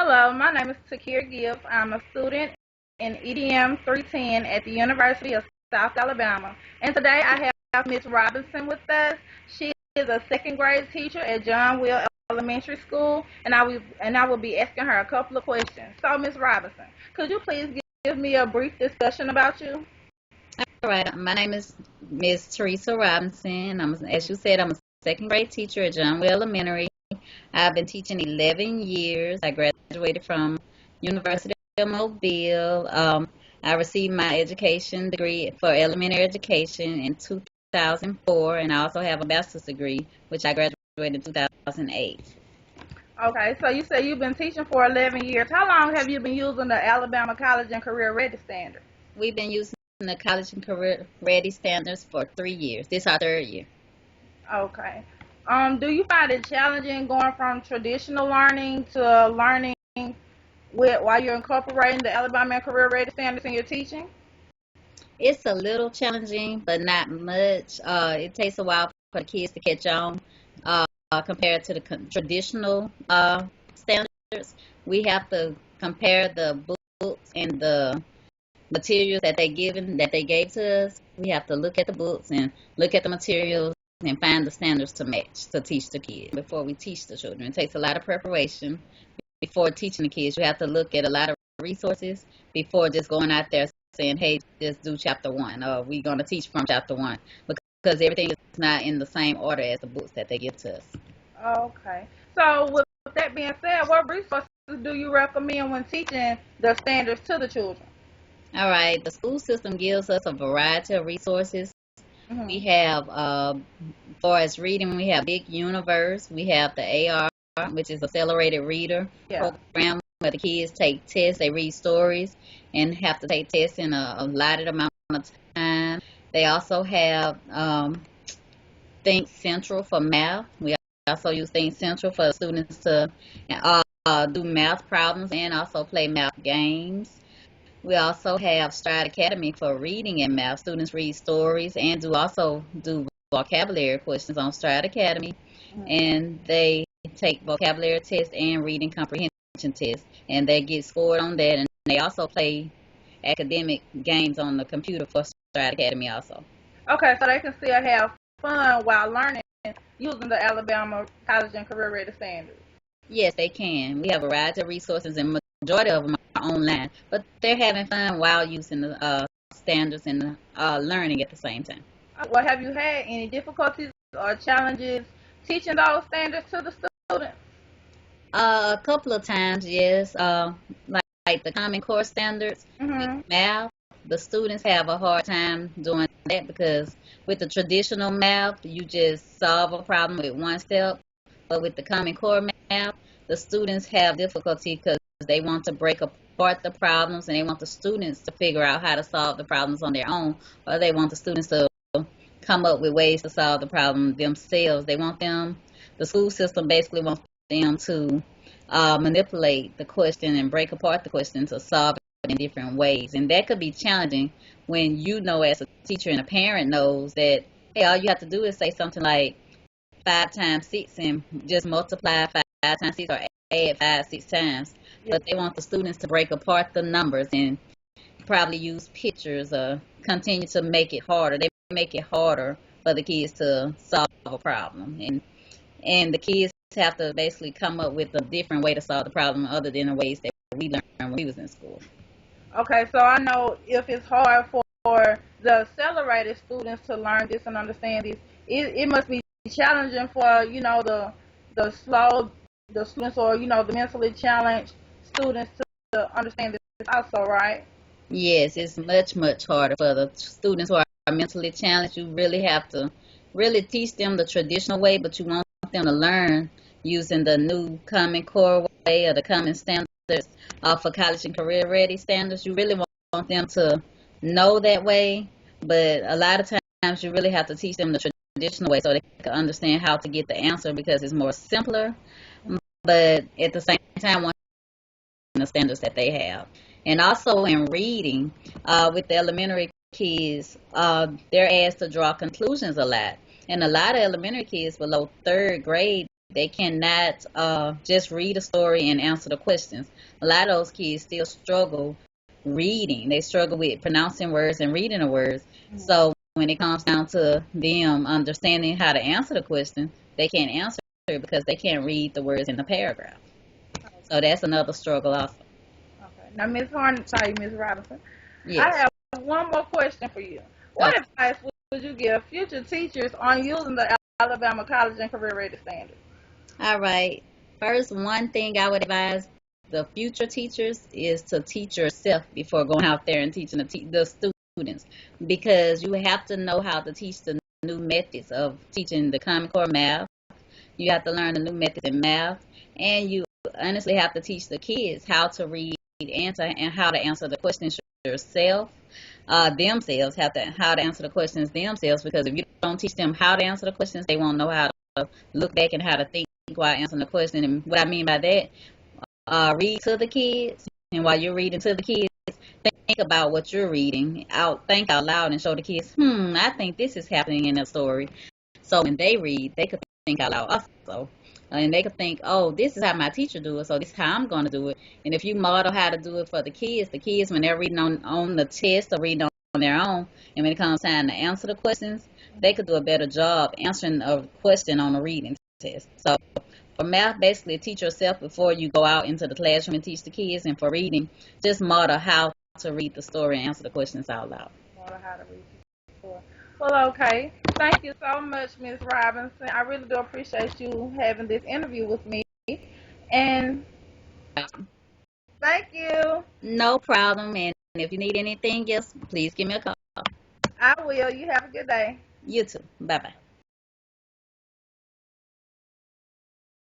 Hello, my name is Takir Gibbs. I'm a student in EDM 310 at the University of South Alabama. And today I have Miss Robinson with us. She is a second grade teacher at John Will Elementary School, and I will be asking her a couple of questions. So, Miss Robinson, could you please give me a brief discussion about you? All right, my name is Miss Teresa Robinson. As you said, I'm a second grade teacher at John Will Elementary. I've been teaching 11 years. I graduated from University of Mobile. I received my education degree for elementary education in 2004, and I also have a bachelor's degree, which I graduated in 2008. Okay, so you say you've been teaching for 11 years. How long have you been using the Alabama College and Career Ready Standard? We've been using the college and career ready standards for 3 years. This is our third year. Okay. Do you find it challenging going from traditional learning to learning while you're incorporating the Alabama Career Ready Standards in your teaching? It's a little challenging, but not much. It takes a while for the kids to catch on compared to the traditional standards. We have to compare the books and the materials that they gave to us. We have to look at the books and look at the materials and find the standards to match to teach the kids before we teach the children. It takes a lot of preparation before teaching the kids. You have to look at a lot of resources before just going out there saying, hey, just do chapter one, or we're going to teach from chapter one, because everything is not in the same order as the books that they give to us. Okay. So with that being said, what resources do you recommend when teaching the standards to the children? All right, the school system gives us a variety of resources. We Hmm. have, far as reading, we have Big Universe. We have the AR, which is Accelerated Reader Yeah. program, where the kids take tests. They read stories and have to take tests in a allotted amount of time. They also have Think Central for math. We also use Think Central for students to do math problems and also play math games. We also have Stride Academy for reading and math. Students read stories and do vocabulary questions on Stride Academy, Hmm. and they take vocabulary tests and reading comprehension tests, and they get scored on that. And they also play academic games on the computer for Stride Academy also. Okay, so they can still have fun while learning using the Alabama College and Career Ready Standards. Yes, they can. We have a variety of resources, and majority of them are online, but they're having fun while using the standards and learning at the same time. Well, have you had any difficulties or challenges teaching those standards to the students? A couple of times, yes. Like the Common Core standards with Hmm. math, the students have a hard time doing that because with the traditional math, you just solve a problem with one step. But with the Common Core math, the students have difficulty because they want to break apart the problems and they want the students to figure out how to solve the problems on their own, or they want the students to come up with ways to solve the problem themselves. The school system basically wants them to manipulate the question and break apart the question to solve it in different ways. And that could be challenging when you know, as a teacher and a parent knows that, hey, all you have to do is say something like 5 times 6 and just multiply 5 times 6 or add 5 6 times. Yeah. But they want the students to break apart the numbers and probably use pictures or continue to make it harder. They make it harder for the kids to solve a problem. And the kids have to basically come up with a different way to solve the problem other than the ways that we learned when we was in school. Okay, so I know if it's hard for the accelerated students to learn this and understand this, it must be challenging for the slow the students or the mentally challenged students to understand this also, right? Yes, it's much, much harder for the students who are mentally challenged. You really have to really teach them the traditional way, but you want them to learn using the new Common Core way or the Common Standards for college and career ready standards. You really want them to know that way, but a lot of times you really have to teach them the traditional way so they can understand how to get the answer because it's more simpler, but at the same time, the standards that they have. And also in reading, with the elementary kids, they're asked to draw conclusions a lot. And a lot of elementary kids below third grade They cannot just read a story and answer the questions. A lot of those kids still struggle reading. They struggle with pronouncing words and reading the words. So when it comes down to them understanding how to answer the question, they can't answer it because they can't read the words in the paragraph. So that's another struggle also. Okay. Now, Ms. Horn, sorry, Ms. Robinson, I Yes. have one more question for you. What Okay. advice would you give future teachers on using the Alabama College and Career Ready Standard? All right. First, one thing I would advise the future teachers is to teach yourself before going out there and teaching the students, because you have to know how to teach the new methods of teaching the Common Core math. You have to learn the new methods in math, and you honestly have to teach the kids how to read, answer, and how to answer the questions yourself. Themselves have to how to answer the questions themselves, because if you don't teach them how to answer the questions, they won't know how to look back and how to think while answering the question. And what I mean by that, read to the kids, and while you're reading to the kids, think about what you're reading out, think out loud, and show the kids, I think this is happening in a story. So when they read, they could think out loud also. And they could think, oh, this is how my teacher do it, so this is how I'm going to do it. And if you model how to do it for the kids, when they're reading on the test or reading on their own, and when it comes time to answer the questions, they could do a better job answering a question on a reading test. So for math, basically teach yourself before you go out into the classroom and teach the kids. And for reading, just model how to read the story and answer the questions out loud. Model how to read the story. Well, okay. Thank you so much, Ms. Robinson. I really do appreciate you having this interview with me. And thank you. No problem. And if you need anything else, please give me a call. I will. You have a good day. You too. Bye bye.